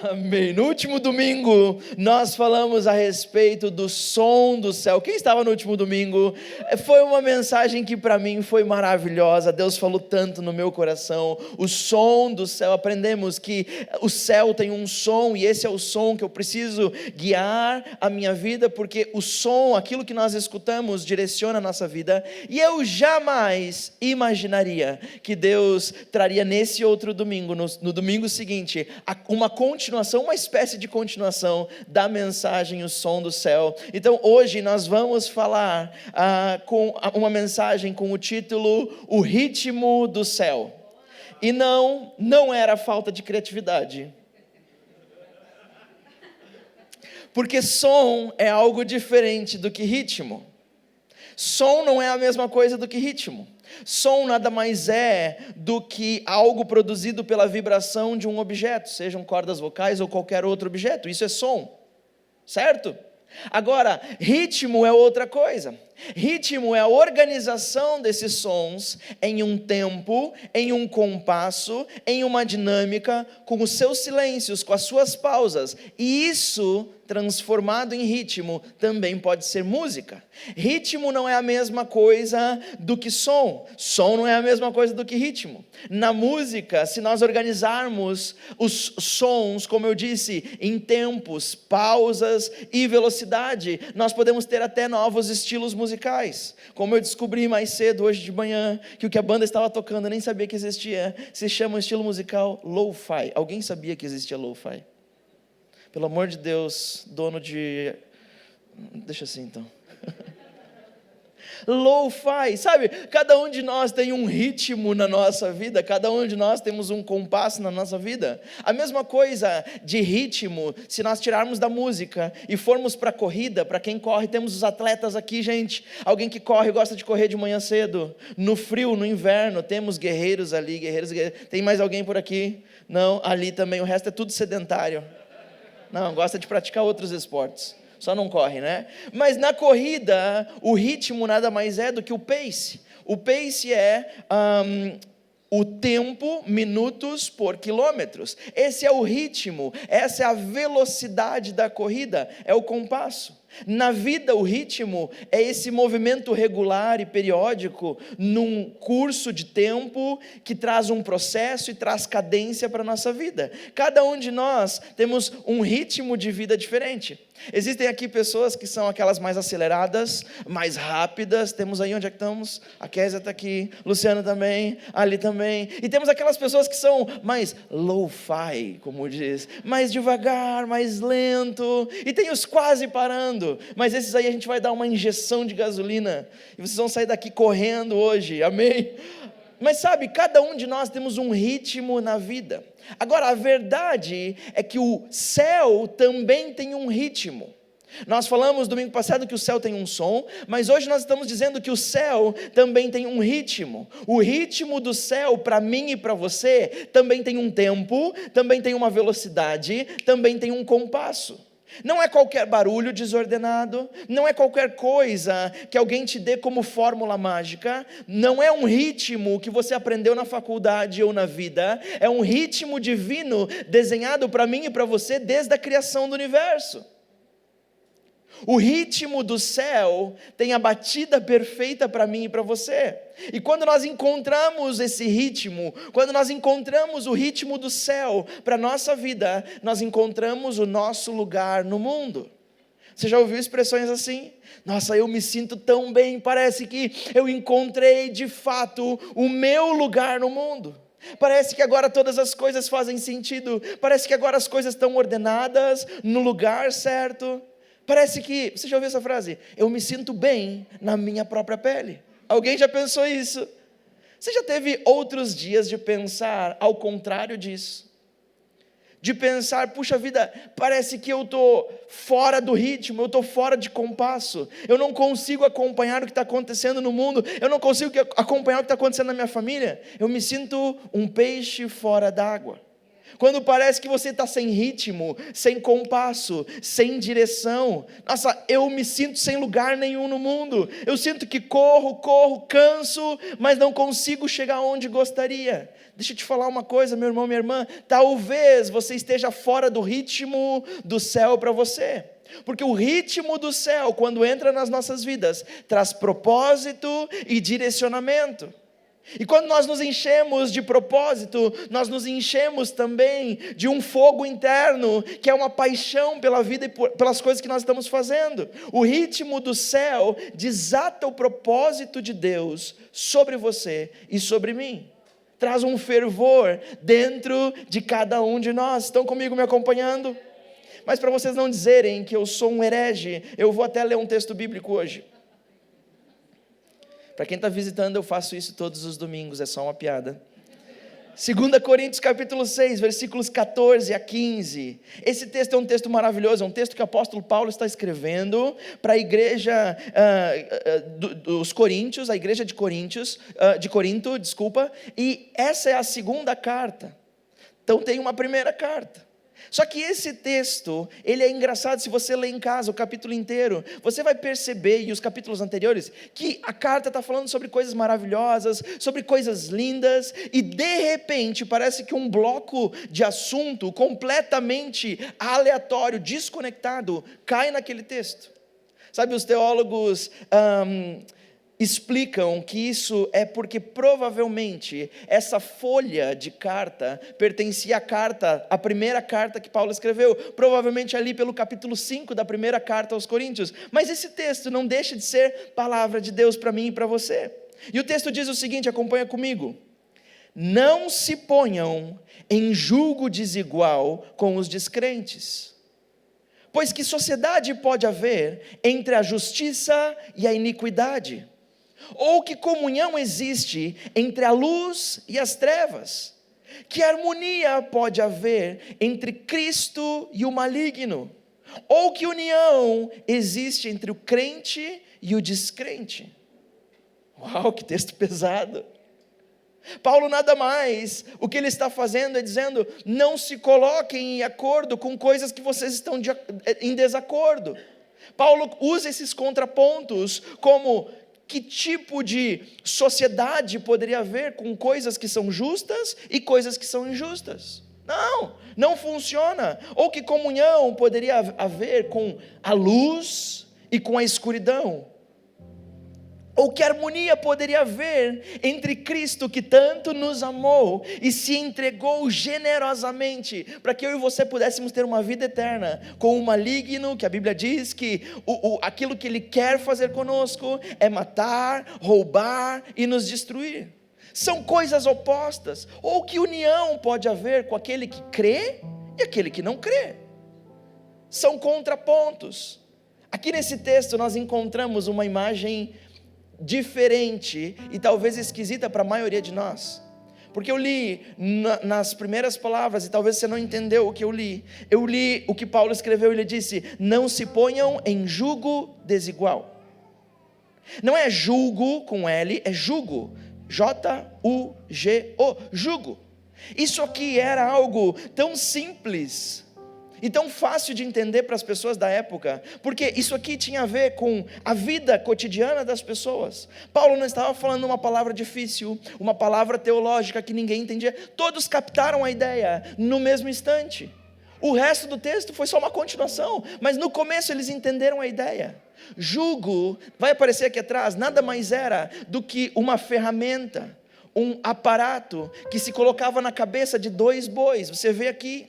Amém. No último domingo, nós falamos a respeito do som do céu. Quem estava no último domingo? Foi uma mensagem que para mim foi maravilhosa. Deus falou tanto no meu coração. O som do céu. Aprendemos que o céu tem um som e esse é o som que eu preciso guiar a minha vida, porque o som, aquilo que nós escutamos, direciona a nossa vida. E eu jamais imaginaria que Deus traria nesse outro domingo, no domingo seguinte, uma continuação, uma espécie de continuação da mensagem O Som do Céu. Então hoje nós vamos falar com uma mensagem com o título O Ritmo do Céu. E não era falta de criatividade. Porque som é algo diferente do que ritmo. Som não é a mesma coisa do que ritmo. Som nada mais é do que algo produzido pela vibração de um objeto, sejam cordas vocais ou qualquer outro objeto. Isso é som, certo? Agora, ritmo é outra coisa. Ritmo é a organização desses sons em um tempo, em um compasso, em uma dinâmica, com os seus silêncios, com as suas pausas. E isso, transformado em ritmo, também pode ser música. Ritmo não é a mesma coisa do que som. Som não é a mesma coisa do que ritmo. Na música, se nós organizarmos os sons, como eu disse, em tempos, pausas e velocidade, nós podemos ter até novos estilos musicais. Como eu descobri mais cedo, hoje de manhã, que o que a banda estava tocando, eu nem sabia que existia, se chama um estilo musical lo-fi. Alguém sabia que existia lo-fi? Pelo amor de Deus, dono de... Deixa assim então. Lo-fi, sabe? Cada um de nós tem um ritmo na nossa vida, cada um de nós temos um compasso na nossa vida. A mesma coisa de ritmo, se nós tirarmos da música e formos para a corrida, para quem corre, temos os atletas aqui, gente. Alguém que corre, gosta de correr de manhã cedo. No frio, no inverno, temos guerreiros ali, guerreiros. Tem mais alguém por aqui? Não, ali também, o resto é tudo sedentário. Não, gosta de praticar outros esportes. Só não corre, né? Mas na corrida, o ritmo nada mais é do que o pace. O pace é o tempo, minutos por quilômetros. Esse é o ritmo, essa é a velocidade da corrida, é o compasso. Na vida, o ritmo é esse movimento regular e periódico num curso de tempo que traz um processo e traz cadência para a nossa vida. Cada um de nós temos um ritmo de vida diferente. Existem aqui pessoas que são aquelas mais aceleradas, mais rápidas. Temos aí, onde é que estamos? A Kézia está aqui, Luciano também, Ali também. E temos aquelas pessoas que são mais lo-fi, como diz, mais devagar, mais lento. E tem os quase parando. Mas esses aí a gente vai dar uma injeção de gasolina e vocês vão sair daqui correndo hoje, amém? Mas sabe, cada um de nós temos um ritmo na vida. Agora, a verdade é que o céu também tem um ritmo. Nós falamos domingo passado que o céu tem um som, mas hoje nós estamos dizendo que o céu também tem um ritmo. O ritmo do céu, para mim e para você, também tem um tempo, também tem uma velocidade, também tem um compasso. Não é qualquer barulho desordenado, não é qualquer coisa que alguém te dê como fórmula mágica, não é um ritmo que você aprendeu na faculdade ou na vida, é um ritmo divino desenhado para mim e para você desde a criação do universo. O ritmo do céu tem a batida perfeita para mim e para você. E quando nós encontramos esse ritmo, quando nós encontramos o ritmo do céu para a nossa vida, nós encontramos o nosso lugar no mundo. Você já ouviu expressões assim? Nossa, eu me sinto tão bem, parece que eu encontrei de fato o meu lugar no mundo. Parece que agora todas as coisas fazem sentido, parece que agora as coisas estão ordenadas, no lugar certo. Parece que, você já ouviu essa frase? Eu me sinto bem na minha própria pele. Alguém já pensou isso? Você já teve outros dias de pensar ao contrário disso? De pensar, puxa vida, parece que eu estou fora do ritmo, eu estou fora de compasso, eu não consigo acompanhar o que está acontecendo no mundo, eu não consigo acompanhar o que está acontecendo na minha família, eu me sinto um peixe fora d'água. Quando parece que você está sem ritmo, sem compasso, sem direção. Nossa, eu me sinto sem lugar nenhum no mundo. Eu sinto que corro, canso, mas não consigo chegar onde gostaria. Deixa eu te falar uma coisa, meu irmão, minha irmã, talvez você esteja fora do ritmo do céu para você. Porque o ritmo do céu, quando entra nas nossas vidas, traz propósito e direcionamento. E quando nós nos enchemos de propósito, nós nos enchemos também de um fogo interno, que é uma paixão pela vida e pelas coisas que nós estamos fazendo. O ritmo do céu desata o propósito de Deus sobre você e sobre mim. Traz um fervor dentro de cada um de nós. Estão comigo me acompanhando? Mas para vocês não dizerem que eu sou um herege, eu vou até ler um texto bíblico hoje. Para quem está visitando, eu faço isso todos os domingos, é só uma piada. 2 Coríntios capítulo 6, versículos 14 a 15. Esse texto é um texto maravilhoso, é um texto que o apóstolo Paulo está escrevendo para a igreja dos Coríntios, a igreja de Corinto, e essa é a segunda carta. Então tem uma primeira carta. Só que esse texto, ele é engraçado, se você ler em casa o capítulo inteiro, você vai perceber, e os capítulos anteriores, que a carta está falando sobre coisas maravilhosas, sobre coisas lindas, e de repente parece que um bloco de assunto completamente aleatório, desconectado, cai naquele texto. Sabe, os teólogos explicam que isso é porque provavelmente essa folha de carta pertencia à primeira carta que Paulo escreveu, provavelmente ali pelo capítulo 5 da primeira carta aos Coríntios, mas esse texto não deixa de ser palavra de Deus para mim e para você. E o texto diz o seguinte, acompanha comigo: não se ponham em julgo desigual com os descrentes, pois que sociedade pode haver entre a justiça e a iniquidade? Ou que comunhão existe entre a luz e as trevas? Que harmonia pode haver entre Cristo e o maligno? Ou que união existe entre o crente e o descrente? Uau, que texto pesado! Paulo nada mais, o que ele está fazendo é dizendo, não se coloquem em acordo com coisas que vocês estão em desacordo. Paulo usa esses contrapontos como que tipo de sociedade poderia haver com coisas que são justas e coisas que são injustas? Não funciona. Ou que comunhão poderia haver com a luz e com a escuridão? Ou que harmonia poderia haver entre Cristo, que tanto nos amou e se entregou generosamente para que eu e você pudéssemos ter uma vida eterna, com o maligno, que a Bíblia diz que aquilo que ele quer fazer conosco é matar, roubar e nos destruir. São coisas opostas. Ou que união pode haver com aquele que crê e aquele que não crê? São contrapontos. Aqui nesse texto nós encontramos uma imagem diferente e talvez esquisita para a maioria de nós, porque eu li nas primeiras palavras, e talvez você não entendeu o que eu li o que Paulo escreveu. Ele disse, não se ponham em julgo desigual. Não é julgo com L, é jugo, J-U-G-O, jugo. Isso aqui era algo tão simples e tão fácil de entender para as pessoas da época, porque isso aqui tinha a ver com a vida cotidiana das pessoas. Paulo não estava falando uma palavra difícil, uma palavra teológica que ninguém entendia. Todos captaram a ideia no mesmo instante. O resto do texto foi só uma continuação, mas no começo eles entenderam a ideia. Jugo, vai aparecer aqui atrás, nada mais era do que uma ferramenta, um aparato que se colocava na cabeça de dois bois. Você vê aqui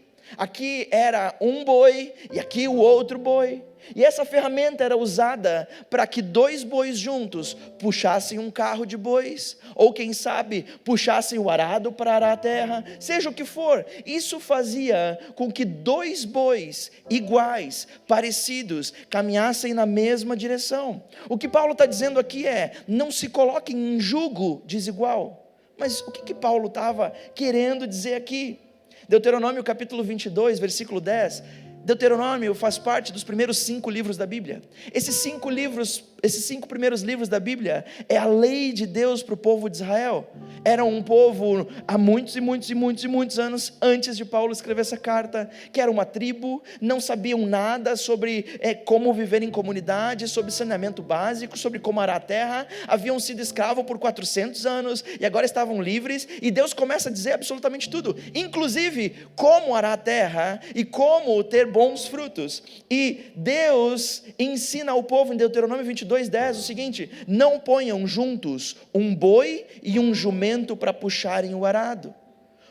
era um boi e aqui o outro boi. E essa ferramenta era usada para que dois bois juntos puxassem um carro de bois, ou quem sabe, puxassem o arado para arar a terra, seja o que for. Isso fazia com que dois bois iguais, parecidos, caminhassem na mesma direção. O que Paulo está dizendo aqui é, não se coloquem em julgo desigual. Mas o que Paulo estava querendo dizer aqui? Deuteronômio capítulo 22, versículo 10. Deuteronômio faz parte dos primeiros 5 livros da Bíblia. Esses 5 livros esses 5 primeiros livros da Bíblia é a lei de Deus para o povo de Israel. Era um povo há muitos anos antes de Paulo escrever essa carta, que era uma tribo, não sabiam nada sobre como viver em comunidade, sobre saneamento básico, sobre como arar a terra, haviam sido escravos por 400 anos e agora estavam livres, e Deus começa a dizer absolutamente tudo, inclusive como arar a terra e como ter bons frutos. E Deus ensina ao povo em Deuteronômio 22:10 o seguinte: não ponham juntos um boi e um jumento para puxarem o arado.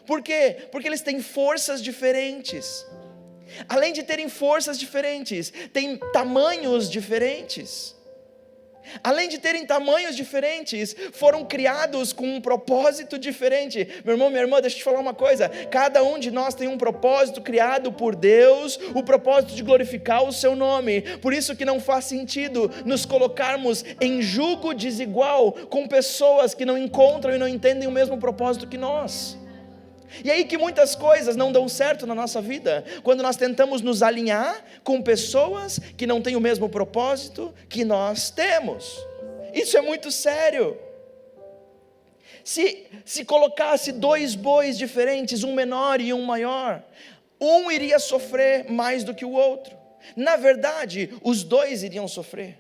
Por quê? Porque eles têm forças diferentes. Além de terem forças diferentes, têm tamanhos diferentes. Além de terem tamanhos diferentes, foram criados com um propósito diferente. Meu irmão, minha irmã, deixa eu te falar uma coisa: cada um de nós tem um propósito criado por Deus, o propósito de glorificar o seu nome. Por isso que não faz sentido nos colocarmos em jugo desigual com pessoas que não encontram e não entendem o mesmo propósito que nós. E aí que muitas coisas não dão certo na nossa vida, quando nós tentamos nos alinhar com pessoas que não têm o mesmo propósito que nós temos. Isso é muito sério. Se colocasse 2 bois diferentes, um menor e um maior, um iria sofrer mais do que o outro. Na verdade, os 2 iriam sofrer,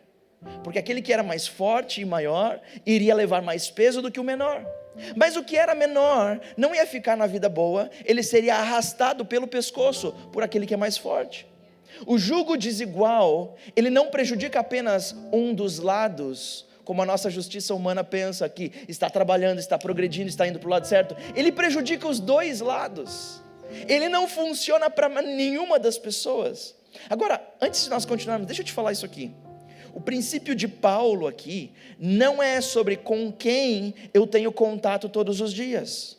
porque aquele que era mais forte e maior iria levar mais peso do que o menor. Mas o que era menor não ia ficar na vida boa, ele seria arrastado pelo pescoço por aquele que é mais forte. O jugo desigual, ele não prejudica apenas um dos lados, como a nossa justiça humana pensa que está trabalhando, está progredindo, está indo para o lado certo. Ele prejudica os 2 lados. Ele não funciona para nenhuma das pessoas. Agora, antes de nós continuarmos, deixa eu te falar isso aqui. O princípio de Paulo aqui não é sobre com quem eu tenho contato todos os dias.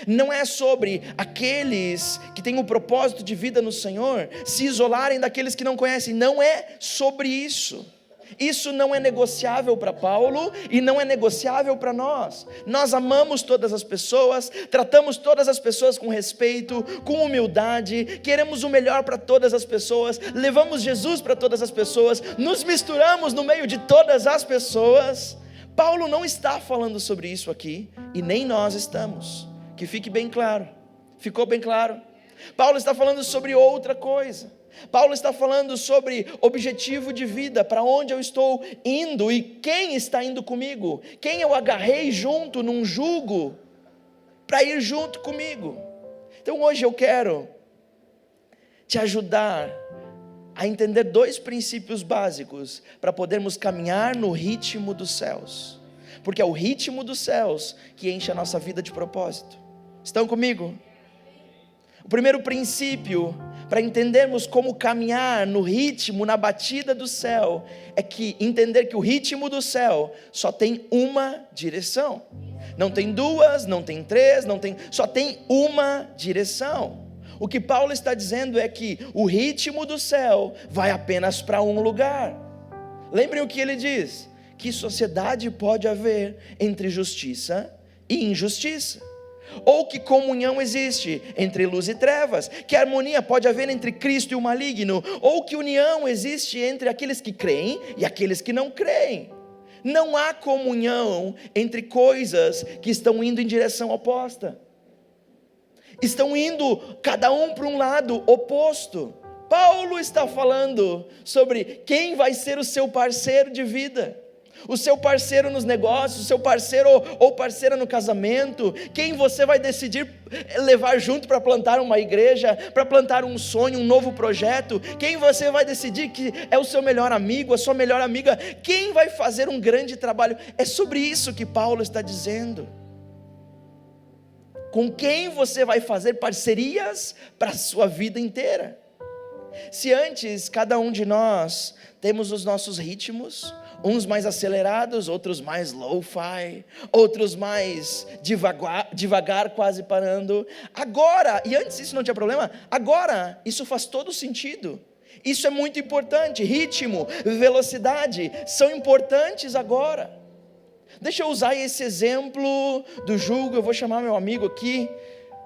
Não é sobre aqueles que têm um propósito de vida no Senhor se isolarem daqueles que não conhecem. Não é sobre isso. Isso não é negociável para Paulo e não é negociável para nós. Nós amamos todas as pessoas, tratamos todas as pessoas com respeito, com humildade, queremos o melhor para todas as pessoas, levamos Jesus para todas as pessoas, nos misturamos no meio de todas as pessoas. Paulo não está falando sobre isso aqui e nem nós estamos. Que fique bem claro. Ficou bem claro? Paulo está falando sobre outra coisa. Paulo está falando sobre objetivo de vida, para onde eu estou indo e quem está indo comigo, quem eu agarrei junto num jugo para ir junto comigo. Então hoje eu quero te ajudar a entender 2 princípios básicos para podermos caminhar no ritmo dos céus, porque é o ritmo dos céus que enche a nossa vida de propósito. Estão comigo? O primeiro princípio para entendermos como caminhar no ritmo, na batida do céu, é que entender que o ritmo do céu só tem uma direção. Não tem 2, não tem 3, só tem uma direção. O que Paulo está dizendo é que o ritmo do céu vai apenas para um lugar. Lembrem o que ele diz: que sociedade pode haver entre justiça e injustiça? Ou que comunhão existe entre luz e trevas? Que harmonia pode haver entre Cristo e o maligno? Ou que união existe entre aqueles que creem e aqueles que não creem? Não há comunhão entre coisas que estão indo em direção oposta. Estão indo cada um para um lado oposto. Paulo está falando sobre quem vai ser o seu parceiro de vida, o seu parceiro nos negócios, o seu parceiro ou parceira no casamento, quem você vai decidir levar junto para plantar uma igreja, para plantar um sonho, um novo projeto, quem você vai decidir que é o seu melhor amigo, a sua melhor amiga, quem vai fazer um grande trabalho. É sobre isso que Paulo está dizendo. Com quem você vai fazer parcerias para a sua vida inteira. Se antes cada um de nós temos os nossos ritmos, uns mais acelerados, outros mais lo-fi, outros mais devagar, quase parando. Agora, e antes isso não tinha problema, agora isso faz todo sentido. Isso é muito importante. Ritmo, velocidade são importantes agora. Deixa eu usar esse exemplo do jugo. Eu vou chamar meu amigo aqui,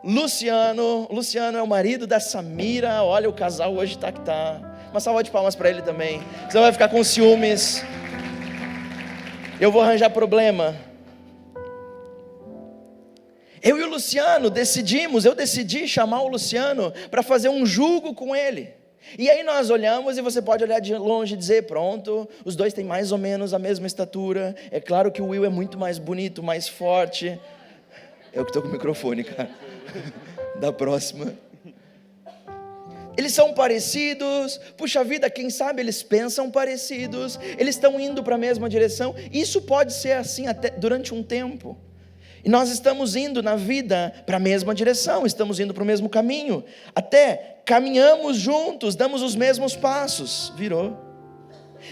Luciano. Luciano é o marido da Samira. Olha, o casal hoje tá que tá. Uma salva de palmas para ele também. Você não vai ficar com ciúmes. eu vou arranjar problema. Eu e o Luciano eu decidi chamar o Luciano para fazer um jugo com ele. E aí nós olhamos, e você pode olhar de longe e dizer, pronto, os dois têm mais ou menos a mesma estatura. É claro que o Will é muito mais bonito, mais forte. Eu que estou com o microfone, cara. Da próxima. Eles são parecidos, puxa vida, quem sabe eles pensam parecidos, eles estão indo para a mesma direção. Isso pode ser assim até durante um tempo. E nós estamos indo na vida para a mesma direção, estamos indo para o mesmo caminho, até caminhamos juntos, damos os mesmos passos,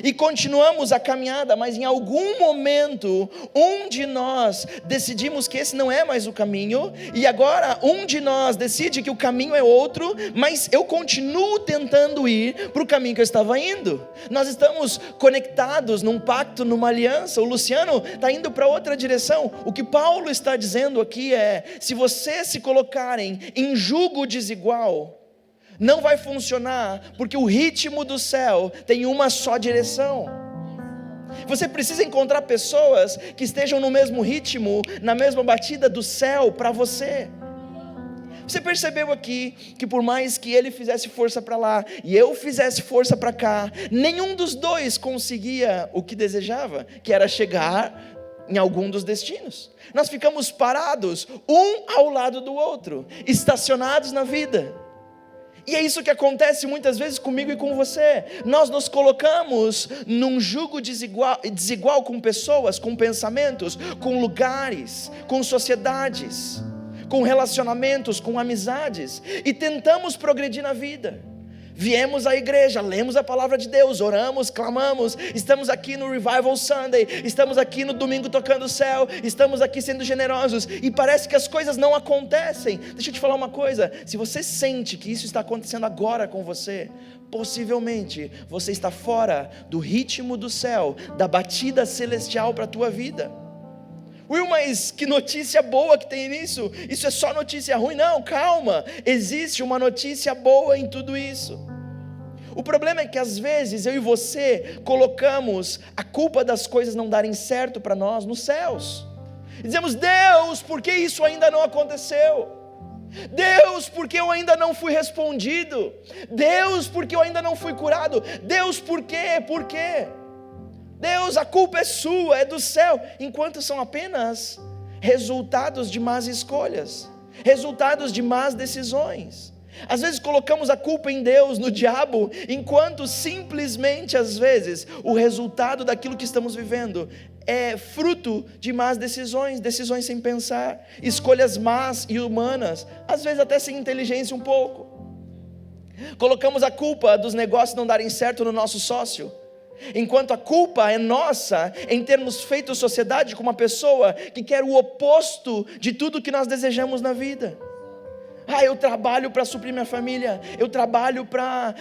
e continuamos a caminhada, mas em algum momento, um de nós decidimos que esse não é mais o caminho, e agora um de nós decide que o caminho é outro, mas eu continuo tentando ir para o caminho que eu estava indo. Nós estamos conectados num pacto, numa aliança. O Luciano está indo para outra direção. O que Paulo está dizendo aqui é, se vocês se colocarem em jugo desigual, não vai funcionar, porque o ritmo do céu tem uma só direção. Você precisa encontrar pessoas que estejam no mesmo ritmo, na mesma batida do céu para você. Você percebeu aqui que por mais que ele fizesse força para lá e eu fizesse força para cá, nenhum dos dois conseguia o que desejava, que era chegar em algum dos destinos. Nós ficamos parados, um ao lado do outro, estacionados na vida. E é isso que acontece muitas vezes comigo e com você. Nós nos colocamos num jugo desigual com pessoas, com pensamentos, com lugares, com sociedades, com relacionamentos, com amizades, e tentamos progredir na vida. Viemos à igreja, lemos a palavra de Deus, oramos, clamamos, estamos aqui no Revival Sunday, estamos aqui no domingo tocando o céu, estamos aqui sendo generosos, e parece que as coisas não acontecem. Deixa eu te falar uma coisa, se você sente que isso está acontecendo agora com você, possivelmente você está fora do ritmo do céu, da batida celestial para a tua vida. Will, mas que notícia boa que tem nisso? Isso é só notícia ruim? Não, calma, existe uma notícia boa em tudo isso. O problema é que às vezes eu e você colocamos a culpa das coisas não darem certo para nós nos céus. E dizemos, Deus, por que isso ainda não aconteceu? Deus, por que eu ainda não fui respondido? Deus, por que eu ainda não fui curado? Deus, por quê? Por quê? Deus, a culpa é sua, é do céu, enquanto são apenas resultados de más escolhas, resultados de más decisões. Às vezes colocamos a culpa em Deus, no diabo, enquanto simplesmente às vezes o resultado daquilo que estamos vivendo é fruto de más decisões, decisões sem pensar, escolhas más e humanas, às vezes até sem inteligência um pouco. Colocamos a culpa dos negócios não darem certo no nosso sócio, enquanto a culpa é nossa em termos feito sociedade com uma pessoa que quer o oposto de tudo que nós desejamos na vida. Eu trabalho para suprir minha família, eu trabalho para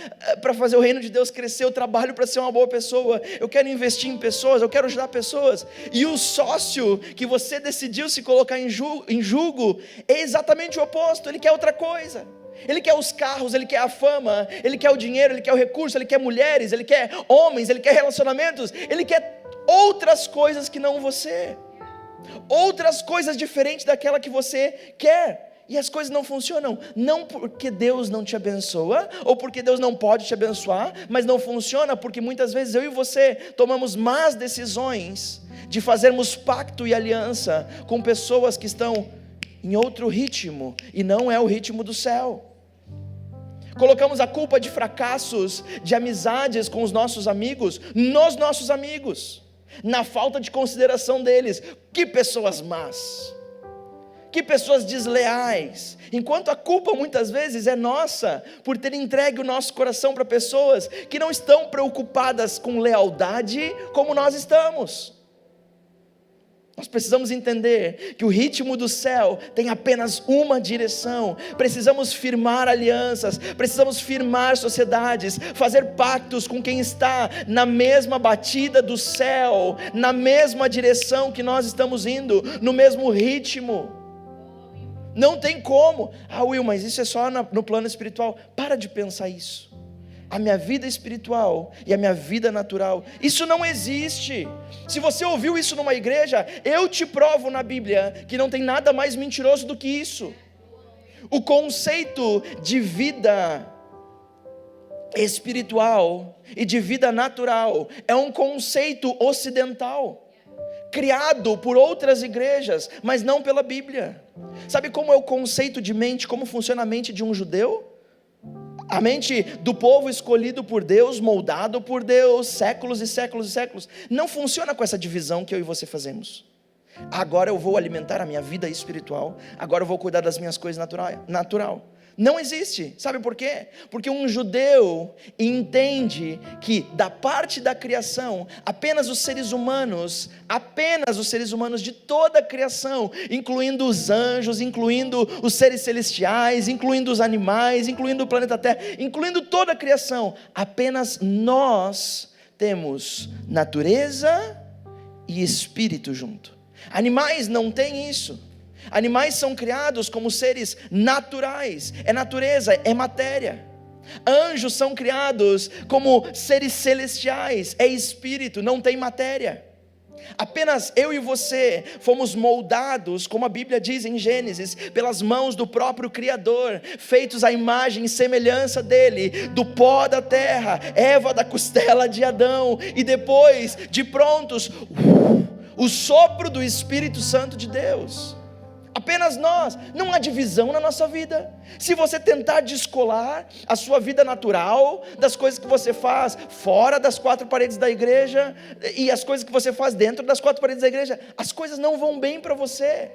fazer o reino de Deus crescer, eu trabalho para ser uma boa pessoa, eu quero investir em pessoas, eu quero ajudar pessoas, e o sócio que você decidiu se colocar em jugo é exatamente o oposto, ele quer outra coisa. Ele quer os carros, ele quer a fama, ele quer o dinheiro, ele quer o recurso, ele quer mulheres, ele quer homens, ele quer relacionamentos, ele quer outras coisas que não você, outras coisas diferentes daquela que você quer. E as coisas não funcionam, não porque Deus não te abençoa, ou porque Deus não pode te abençoar, mas não funciona porque muitas vezes eu e você tomamos más decisões de fazermos pacto e aliança com pessoas que estão em outro ritmo, e não é o ritmo do céu. Colocamos a culpa de fracassos, de amizades com os nossos amigos, nos nossos amigos, na falta de consideração deles. Que pessoas más! Que pessoas desleais, enquanto a culpa muitas vezes é nossa, por ter entregue o nosso coração para pessoas que não estão preocupadas com lealdade como nós estamos. Nós precisamos entender que o ritmo do céu tem apenas uma direção. Precisamos firmar alianças, precisamos firmar sociedades, fazer pactos com quem está na mesma batida do céu, na mesma direção que nós estamos indo, no mesmo ritmo. Não tem como. Will, mas isso é só no plano espiritual. Para de pensar isso. a minha vida espiritual e a minha vida natural. Isso não existe. Se você ouviu isso numa igreja, eu te provo na Bíblia que não tem nada mais mentiroso do que isso. O conceito de vida espiritual e de vida natural é um conceito ocidental, criado por outras igrejas, mas não pela Bíblia. Sabe como é o conceito de mente, como funciona a mente de um judeu? A mente do povo escolhido por Deus, moldado por Deus, séculos e séculos e séculos, não funciona com essa divisão que eu e você fazemos. Agora eu vou alimentar a minha vida espiritual, agora eu vou cuidar das minhas coisas natural. Não existe. Sabe por quê? Porque um judeu entende que da parte da criação, apenas os seres humanos de toda a criação, incluindo os anjos, incluindo os seres celestiais, incluindo os animais, incluindo o planeta Terra, incluindo toda a criação, apenas nós temos natureza e espírito junto. Animais não têm isso. Animais são criados como seres naturais, é natureza, é matéria. Anjos são criados como seres celestiais, é espírito, não tem matéria. Apenas eu e você fomos moldados, como a Bíblia diz em Gênesis, pelas mãos do próprio Criador, feitos à imagem e semelhança dele, do pó da terra, Eva da costela de Adão, e depois, de prontos, o sopro do Espírito Santo de Deus. Apenas nós, não há divisão na nossa vida. Se você tentar descolar a sua vida natural das coisas que você faz fora das quatro paredes da igreja e as coisas que você faz dentro das quatro paredes da igreja, as coisas não vão bem para você.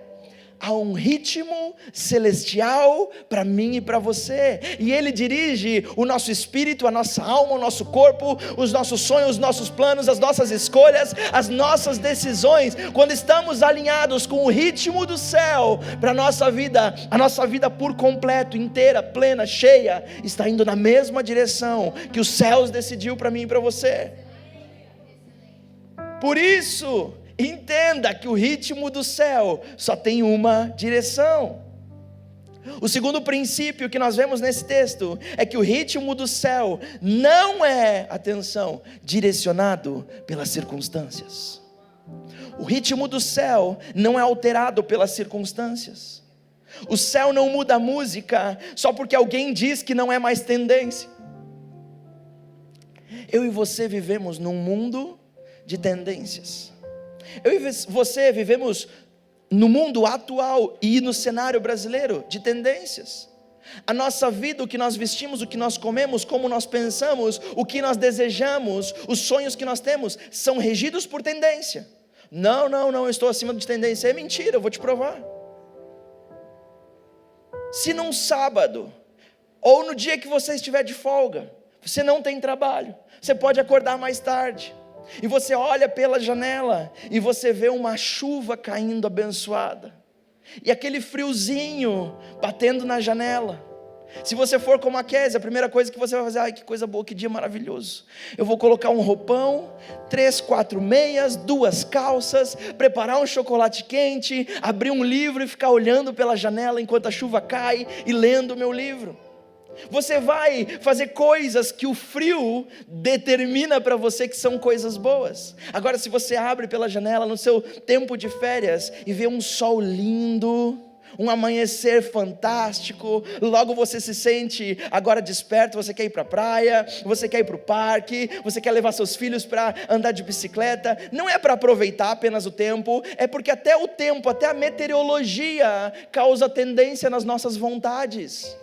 Há um ritmo celestial para mim e para você, e Ele dirige o nosso espírito, a nossa alma, o nosso corpo, os nossos sonhos, os nossos planos, as nossas escolhas, as nossas decisões. Quando estamos alinhados com o ritmo do céu para a nossa vida por completo, inteira, plena, cheia, está indo na mesma direção que os céus decidiu para mim e para você. Por isso, entenda que o ritmo do céu só tem uma direção. O segundo princípio que nós vemos nesse texto é que o ritmo do céu não é, atenção, direcionado pelas circunstâncias. O ritmo do céu não é alterado pelas circunstâncias. O céu não muda a música só porque alguém diz que não é mais tendência. Eu e você vivemos num mundo de tendências. Eu e você vivemos no mundo atual e no cenário brasileiro de tendências. A nossa vida, o que nós vestimos, o que nós comemos, como nós pensamos, o que nós desejamos, os sonhos que nós temos, são regidos por tendência. Não, eu estou acima de tendência. É mentira, eu vou te provar. Se num sábado, ou no dia que você estiver de folga, você não tem trabalho, você pode acordar mais tarde, e você olha pela janela e você vê uma chuva caindo abençoada, e aquele friozinho batendo na janela. Se você for como a Kézia, a primeira coisa que você vai fazer: ai, que coisa boa, que dia maravilhoso, eu vou colocar um roupão, 3, 4 meias, 2 calças, preparar um chocolate quente, abrir um livro e ficar olhando pela janela enquanto a chuva cai e lendo o meu livro. Você vai fazer coisas que o frio determina para você que são coisas boas. Agora, se você abre pela janela no seu tempo de férias e vê um sol lindo, um amanhecer fantástico, logo você se sente agora desperto, você quer ir para a praia, você quer ir para o parque, você quer levar seus filhos para andar de bicicleta. Não é para aproveitar apenas o tempo, é porque até o tempo, até a meteorologia causa tendência nas nossas vontades.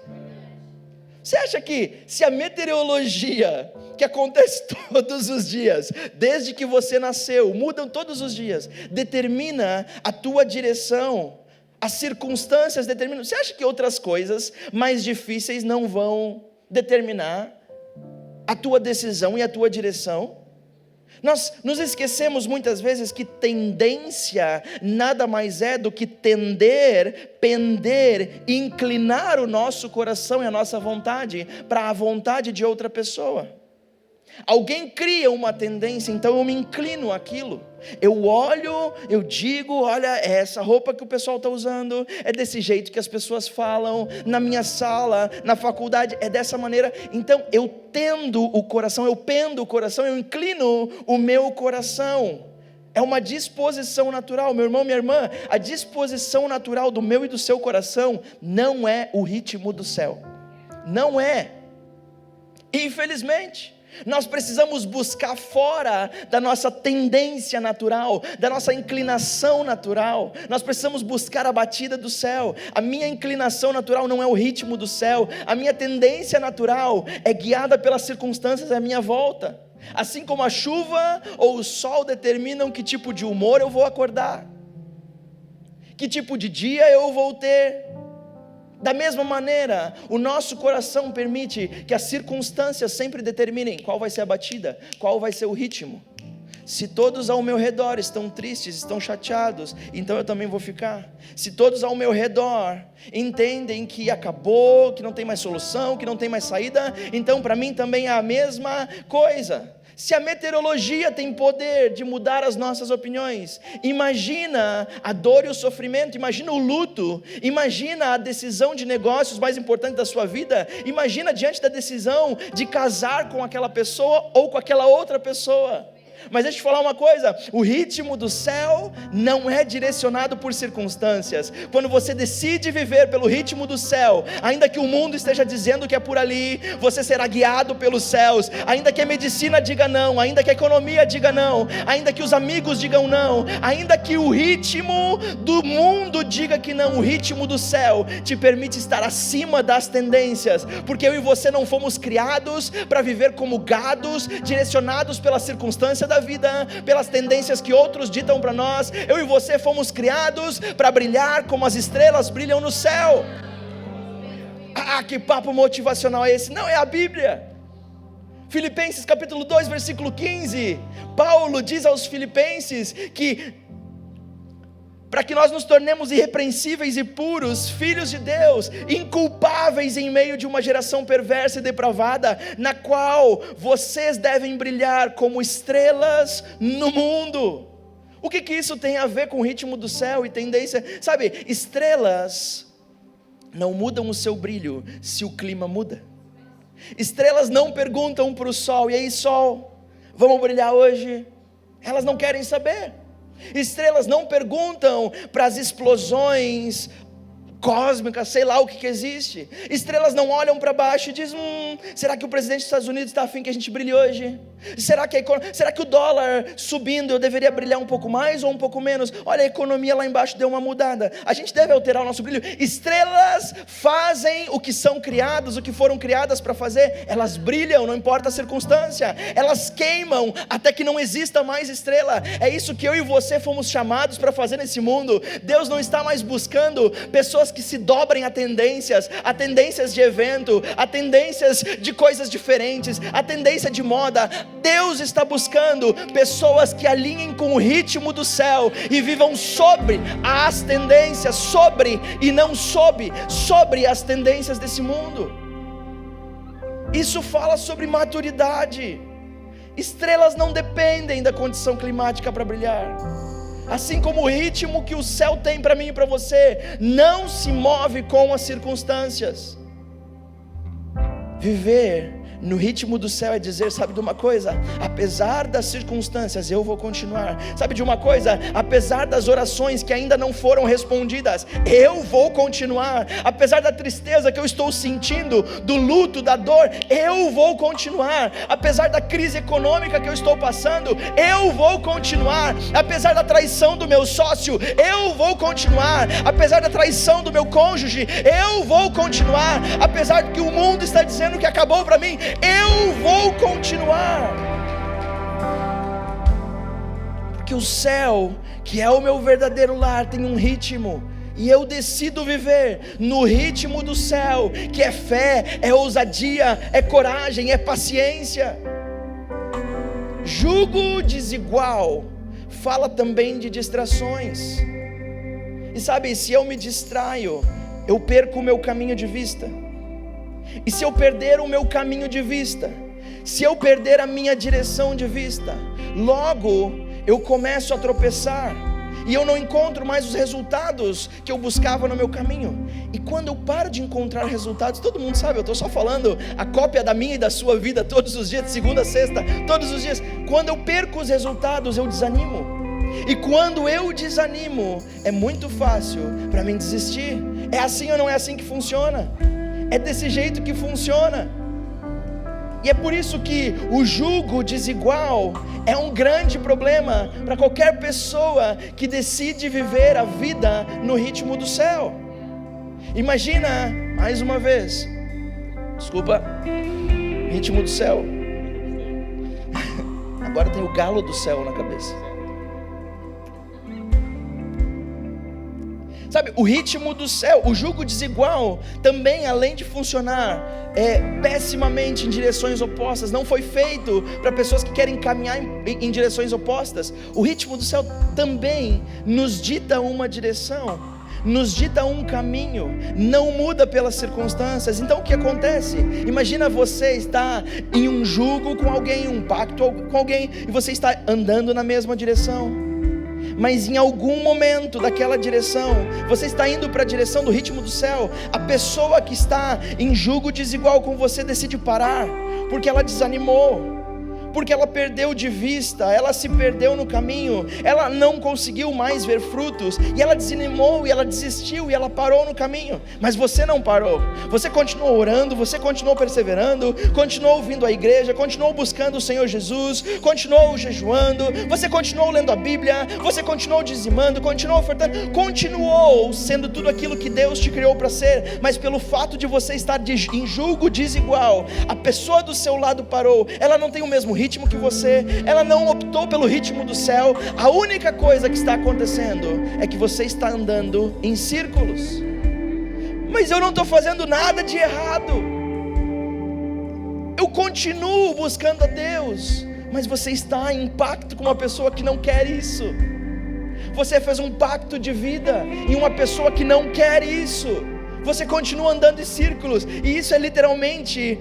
Você acha que se a meteorologia, que acontece todos os dias, desde que você nasceu, mudam todos os dias, determina a tua direção, as circunstâncias determinam, você acha que outras coisas mais difíceis não vão determinar a tua decisão e a tua direção? Nós nos esquecemos muitas vezes que tendência nada mais é do que tender, pender, inclinar o nosso coração e a nossa vontade para a vontade de outra pessoa. Alguém cria uma tendência, então eu me inclino àquilo. Eu olho, eu digo, olha, é essa roupa que o pessoal está usando, é desse jeito que as pessoas falam, na minha sala, na faculdade, é dessa maneira. Então eu tendo o coração, eu pendo o coração, eu inclino o meu coração. É uma disposição natural, meu irmão, minha irmã. A disposição natural do meu e do seu coração não é o ritmo do céu. Não é. Infelizmente, nós precisamos buscar fora da nossa tendência natural, da nossa inclinação natural. Nós precisamos buscar a batida do céu. A minha inclinação natural não é o ritmo do céu. A minha tendência natural é guiada pelas circunstâncias à minha volta. Assim como a chuva ou o sol determinam que tipo de humor eu vou acordar, que tipo de dia eu vou ter. Da mesma maneira, o nosso coração permite que as circunstâncias sempre determinem qual vai ser a batida, qual vai ser o ritmo. Se todos ao meu redor estão tristes, estão chateados, então eu também vou ficar. Se todos ao meu redor entendem que acabou, que não tem mais solução, que não tem mais saída, então para mim também é a mesma coisa. Se a meteorologia tem poder de mudar as nossas opiniões, imagina a dor e o sofrimento, imagina o luto, imagina a decisão de negócios mais importante da sua vida, imagina diante da decisão de casar com aquela pessoa ou com aquela outra pessoa. Mas deixa eu te falar uma coisa, o ritmo do céu não é direcionado por circunstâncias. Quando você decide viver pelo ritmo do céu, ainda que o mundo esteja dizendo que é por ali, você será guiado pelos céus. Ainda que a medicina diga não, ainda que a economia diga não, ainda que os amigos digam não, ainda que o ritmo do mundo diga que não, o ritmo do céu te permite estar acima das tendências, porque eu e você não fomos criados para viver como gados, direcionados pelas circunstâncias da vida, pelas tendências que outros ditam para nós. Eu e você fomos criados para brilhar como as estrelas brilham no céu. Ah, que papo motivacional é esse? Não, é a Bíblia. Filipenses capítulo 2, versículo 15, Paulo diz aos filipenses que para que nós nos tornemos irrepreensíveis e puros, filhos de Deus, inculpáveis em meio de uma geração perversa e depravada, na qual vocês devem brilhar como estrelas no mundo. O que isso tem a ver com o ritmo do céu e tendência? Sabe, estrelas não mudam o seu brilho se o clima muda. Estrelas não perguntam para o sol, e aí sol, vamos brilhar hoje? Elas não querem saber. Estrelas não perguntam para as explosões cósmicas, sei lá o que existe. Estrelas não olham para baixo e dizem, será que o presidente dos Estados Unidos está afim que a gente brilhe hoje? Será que o dólar subindo eu deveria brilhar um pouco mais ou um pouco menos? Olha, a economia lá embaixo deu uma mudada, a gente deve alterar o nosso brilho. Estrelas fazem o que são criadas, o que foram criadas para fazer. Elas brilham, não importa a circunstância. Elas queimam até que não exista mais estrela. É isso que eu e você fomos chamados para fazer nesse mundo. Deus não está mais buscando pessoas que se dobrem a tendências de evento, a tendências de coisas diferentes, a tendência de moda. Deus está buscando pessoas que alinhem com o ritmo do céu e vivam sobre as tendências, sobre e não sobre as tendências desse mundo. Isso fala sobre maturidade. Estrelas não dependem da condição climática para brilhar. Assim como o ritmo que o céu tem para mim e para você não se move com as circunstâncias. Viver no ritmo do céu é dizer, sabe de uma coisa? Apesar das circunstâncias, eu vou continuar. Sabe de uma coisa? Apesar das orações que ainda não foram respondidas, eu vou continuar. Apesar da tristeza que eu estou sentindo, do luto, da dor, eu vou continuar. Apesar da crise econômica que eu estou passando, eu vou continuar. Apesar da traição do meu sócio, eu vou continuar. Apesar da traição do meu cônjuge, eu vou continuar. Apesar de que o mundo está dizendo que acabou para mim, eu vou continuar, porque o céu, que é o meu verdadeiro lar, tem um ritmo, e eu decido viver no ritmo do céu, que é fé, é ousadia, é coragem, é paciência. Jugo desigual fala também de distrações, e sabe, se eu me distraio, eu perco o meu caminho de vista. E se eu perder o meu caminho de vista, Se eu perder a minha direção de vista, logo eu começo a tropeçar, e eu não encontro mais os resultados que eu buscava no meu caminho. E quando eu paro de encontrar resultados, todo mundo sabe, eu estou só falando a cópia da minha e da sua vida todos os dias, de segunda a sexta, todos os dias. Quando eu perco os resultados, eu desanimo. E quando eu desanimo, é muito fácil para mim desistir. É assim ou não é assim que funciona? É desse jeito que funciona. E é por isso que o jugo desigual é um grande problema para qualquer pessoa que decide viver a vida no ritmo do céu. Imagina, mais uma vez, ritmo do céu. Agora tem o galo do céu na cabeça. Sabe, o ritmo do céu, o jugo desigual, também, além de funcionar pessimamente em direções opostas, não foi feito para pessoas que querem caminhar em direções opostas. O ritmo do céu também nos dita uma direção, nos dita um caminho, não muda pelas circunstâncias. Então o que acontece? Imagina você estar em um jugo com alguém, um pacto com alguém, e você está andando na mesma direção, mas em algum momento daquela direção, você está indo para a direção do ritmo do céu. A pessoa que está em jugo desigual com você decide parar, porque ela desanimou, porque ela perdeu de vista, ela se perdeu no caminho, ela não conseguiu mais ver frutos, e ela desanimou, e ela desistiu, e ela parou no caminho. Mas você não parou, você continuou orando, você continuou perseverando, continuou vindo à igreja, continuou buscando o Senhor Jesus, continuou jejuando, você continuou lendo a Bíblia, você continuou dizimando, continuou ofertando, continuou sendo tudo aquilo que Deus te criou para ser. Mas pelo fato de você estar em julgo desigual, a pessoa do seu lado parou, ela não tem o mesmo ritmo que você, ela não optou pelo ritmo do céu. A única coisa que está acontecendo é que você está andando em círculos. Mas eu não estou fazendo nada de errado, eu continuo buscando a Deus. Mas você está em pacto com uma pessoa que não quer isso. Você fez um pacto de vida em uma pessoa que não quer isso. Você continua andando em círculos, e isso é literalmente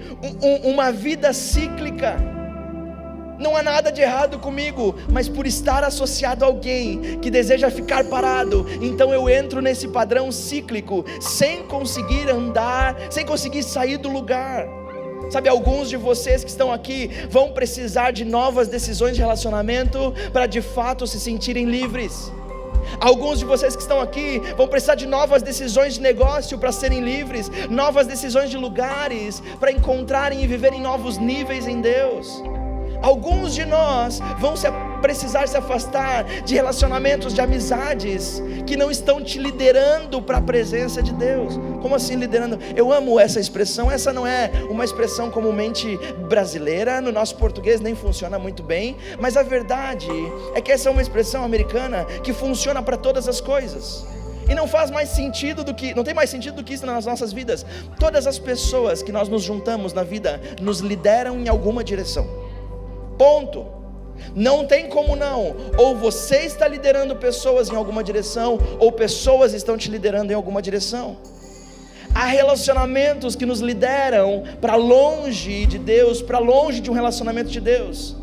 uma vida cíclica. Não há nada de errado comigo, mas por estar associado a alguém que deseja ficar parado, então eu entro nesse padrão cíclico, sem conseguir andar, sem conseguir sair do lugar. Sabe, alguns de vocês que estão aqui vão precisar de novas decisões de relacionamento para de fato se sentirem livres. Alguns de vocês que estão aqui vão precisar de novas decisões de negócio para serem livres, novas decisões de lugares para encontrarem e viverem novos níveis em Deus. Alguns de nós vão precisar se afastar de relacionamentos, de amizades que não estão te liderando para a presença de Deus. Como assim liderando? Eu amo essa expressão. Essa não é uma expressão comumente brasileira, no nosso português nem funciona muito bem, mas a verdade é que essa é uma expressão americana que funciona para todas as coisas. E não faz mais sentido não tem mais sentido do que isso nas nossas vidas. Todas as pessoas que nós nos juntamos na vida nos lideram em alguma direção. Ponto. Não tem como não. Ou você está liderando pessoas em alguma direção, ou pessoas estão te liderando em alguma direção. Há relacionamentos que nos lideram para longe de Deus, para longe de um relacionamento de Deus.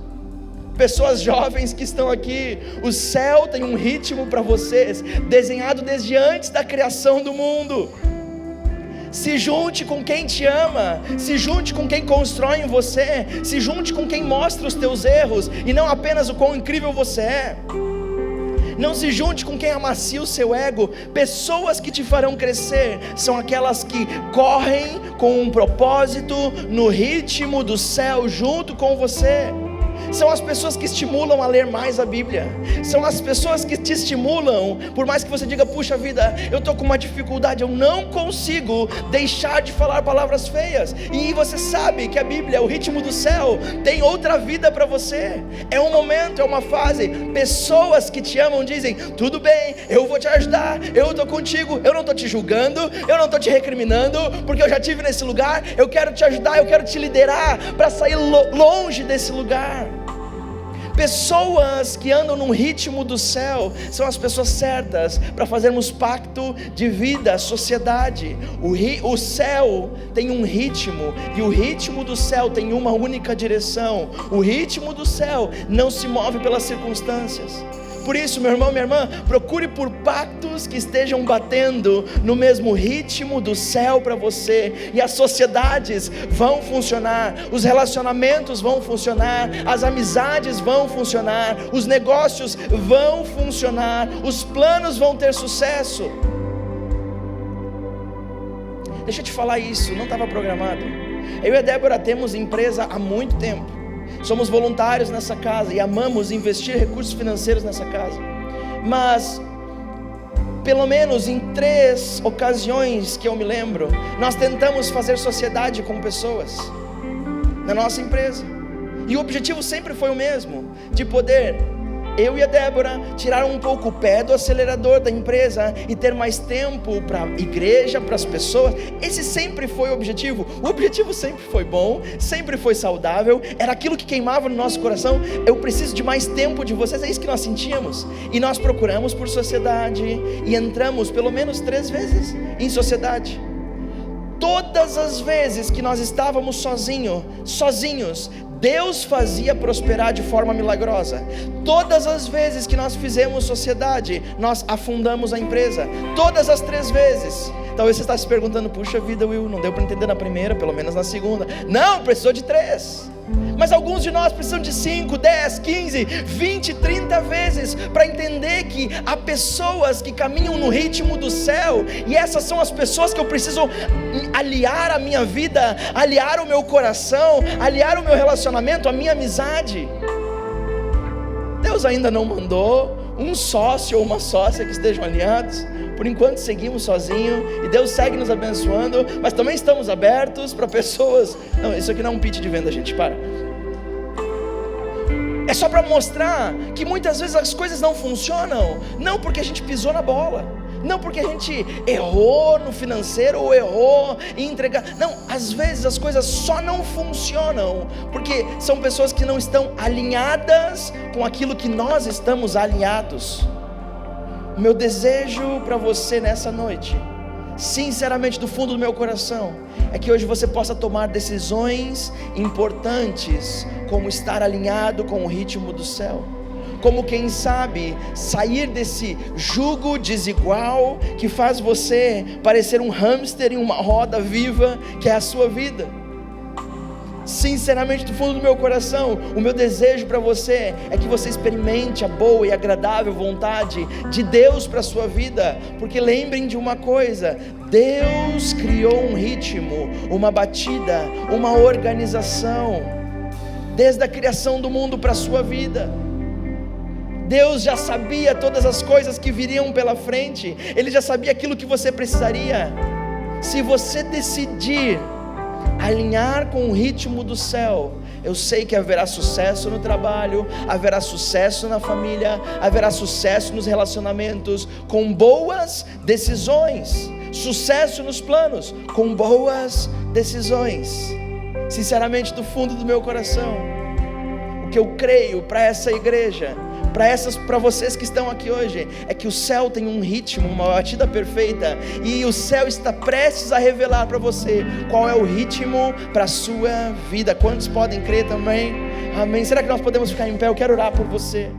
Pessoas jovens que estão aqui, o céu tem um ritmo para vocês, desenhado desde antes da criação do mundo. Se junte com quem te ama, se junte com quem constrói em você, se junte com quem mostra os teus erros e não apenas o quão incrível você é. Não se junte com quem amacia o seu ego. Pessoas que te farão crescer são aquelas que correm com um propósito no ritmo do céu junto com você. São as pessoas que estimulam a ler mais a Bíblia. São as pessoas que te estimulam, por mais que você diga, puxa vida, eu estou com uma dificuldade, eu não consigo deixar de falar palavras feias. E você sabe que a Bíblia, o ritmo do céu, tem outra vida para você. É um momento, é uma fase. Pessoas que te amam dizem, tudo bem, eu vou te ajudar, eu estou contigo, eu não estou te julgando, eu não estou te recriminando, porque eu já estive nesse lugar, eu quero te ajudar, eu quero te liderar para sair longe desse lugar. Pessoas que andam no ritmo do céu são as pessoas certas para fazermos pacto de vida, sociedade. O céu tem um ritmo, e o ritmo do céu tem uma única direção. O ritmo do céu não se move pelas circunstâncias. Por isso, meu irmão, minha irmã, procure por pactos que estejam batendo no mesmo ritmo do céu para você, e as sociedades vão funcionar, os relacionamentos vão funcionar, as amizades vão funcionar, os negócios vão funcionar, os planos vão ter sucesso. Deixa eu te falar isso, não estava programado. Eu e a Débora temos empresa há muito tempo. Somos voluntários nessa casa e amamos investir recursos financeiros nessa casa. Mas, pelo menos em 3 ocasiões que eu me lembro, nós tentamos fazer sociedade com pessoas na nossa empresa. E o objetivo sempre foi o mesmo, de poder, eu e a Débora, tirar um pouco o pé do acelerador da empresa e ter mais tempo para a igreja, para as pessoas. Esse sempre foi o objetivo. O objetivo sempre foi bom, sempre foi saudável, era aquilo que queimava no nosso coração. Eu preciso de mais tempo de vocês, é isso que nós sentíamos. E nós procuramos por sociedade e entramos pelo menos 3 vezes em sociedade. Todas as vezes que nós estávamos sozinhos, Deus fazia prosperar de forma milagrosa. Todas as vezes que nós fizemos sociedade, nós afundamos a empresa. Todas as 3 vezes. Talvez você está se perguntando: puxa vida, Will, não deu para entender na primeira, pelo menos na segunda. Não, precisou de 3. Mas alguns de nós precisam de 5, 10, 15, 20, 30 vezes para entender que há pessoas que caminham no ritmo do céu, e essas são as pessoas que eu preciso aliar a minha vida, aliar o meu coração, aliar o meu relacionamento, a minha amizade. Deus ainda não mandou um sócio ou uma sócia que estejam alinhados. Por enquanto seguimos sozinhos e Deus segue nos abençoando, mas também estamos abertos para pessoas. Não, isso aqui não é um pitch de venda, gente, para. É só para mostrar que muitas vezes as coisas não funcionam, não porque a gente pisou na bola, não porque a gente errou no financeiro ou errou em entregar. Não, às vezes as coisas só não funcionam porque são pessoas que não estão alinhadas com aquilo que nós estamos alinhados. O meu desejo para você nessa noite, sinceramente do fundo do meu coração, é que hoje você possa tomar decisões importantes, como estar alinhado com o ritmo do céu, como quem sabe sair desse jugo desigual que faz você parecer um hamster em uma roda viva que é a sua vida. Sinceramente do fundo do meu coração, o meu desejo para você é que você experimente a boa e agradável vontade de Deus para a sua vida, porque lembrem de uma coisa: Deus criou um ritmo, uma batida, uma organização, desde a criação do mundo para a sua vida. Deus já sabia todas as coisas que viriam pela frente, Ele já sabia aquilo que você precisaria. Se você decidir alinhar com o ritmo do céu, eu sei que haverá sucesso no trabalho, haverá sucesso na família, haverá sucesso nos relacionamentos, com boas decisões, sucesso nos planos, com boas decisões. Sinceramente do fundo do meu coração, o que eu creio para essa igreja, para vocês que estão aqui hoje, é que o céu tem um ritmo, uma batida perfeita, e o céu está prestes a revelar para você qual é o ritmo para a sua vida. Quantos podem crer também? Amém. Será que nós podemos ficar em pé? Eu quero orar por você.